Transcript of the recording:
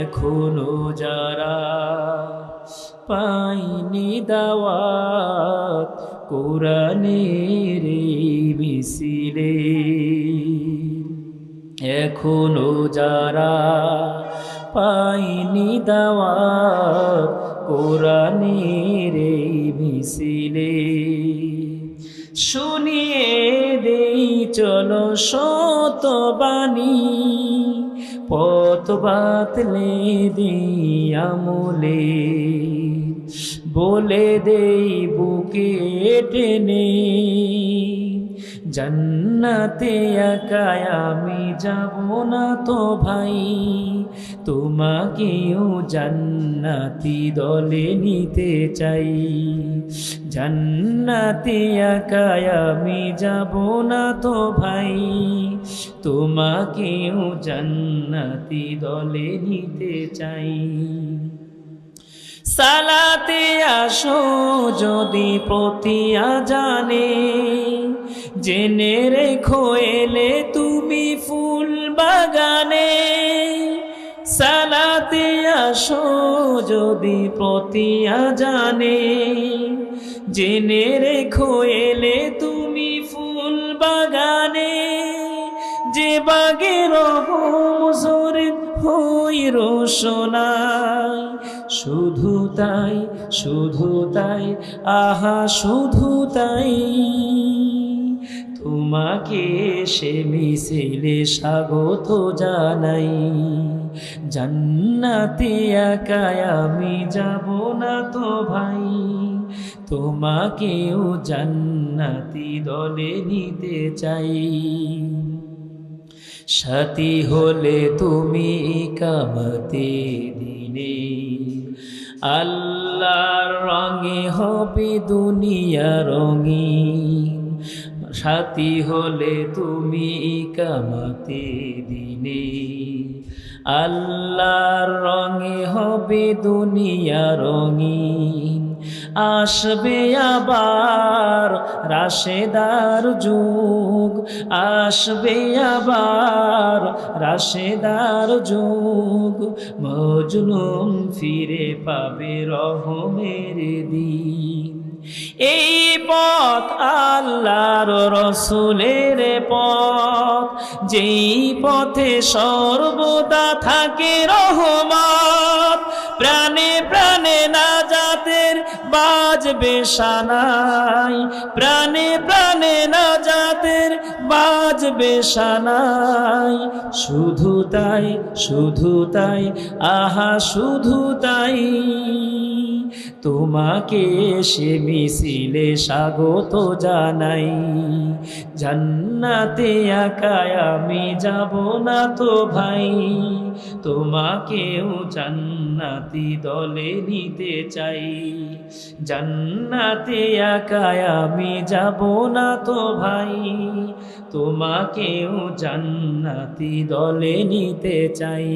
এখনো যারা পাইনি দাওয়াত কোরআনের এই মিছিলে, এখনো যারা পাইনি দাওয়াত কোরআনের এই মিছিলে, শুনিয়ে দেই চলো শত বাণী, পথ বাতলে দেই আমলে, বলে দেই বুকে টেনে, জান্নাতে একা আমি যাব না তো ভাই, তোমাকেও জান্নাতি দলে নিতে চাই। জান্নাতে একা আমি যাব না তো ভাই, তোমাকেও জান্নাতি দলে নিতে চাই। সালাতে আসো যদি প্রতি আজানে, জেনে রেখো এলে তুমি ফুল বাগানে। সালাতে আসো যদি প্রতি আজানে, জেনে রেখো এলে তুমি ফুল বাগানে। যে বাগের মুসরিত হই রোশনাই, শুধু তাই শুধু তাই আহা শুধু তাই, তোমাকে সে মিছিলে স্বাগত জানাই। জান্নাতে একা আমি যাব না তো ভাই, তোমাকেও জান্নাতি দলে নিতে চাই। সাথী হলে তুমি কামতে দিনে, আল্লাহর রঙে হবে দুনিয়া রঙিন। সাথী হলে তুমি কামতে দিনে, আল্লাহর রঙে হবে দুনিয়া রঙিন। আসবে আবার রাশেদার যুগ, আসবে আবার রাশেদার যুগ, মজলুম ফিরে পাবে রহমের দিন। এই পথ আল্লাহর রসুলের পথ, যেই পথে সর্বদা থাকে রহমত। প্রাণে প্রাণে নাজাতের বাজবে সানাই, প্রাণে প্রাণে নাজাতের বাজবে সানাই। শুধু তাই শুধু তাই আহা শুধু তাই, তোমাকে সে মিছিলে স্বাগত জানাই। জান্নাতে একা আমি যাব না তো ভাই, তোমাকেও জান্নাতি দলে নিতে চাই। জান্নাতে একা আমি যাব না তো ভাই, তোমাকেও জান্নাতি দলে নিতে চাই।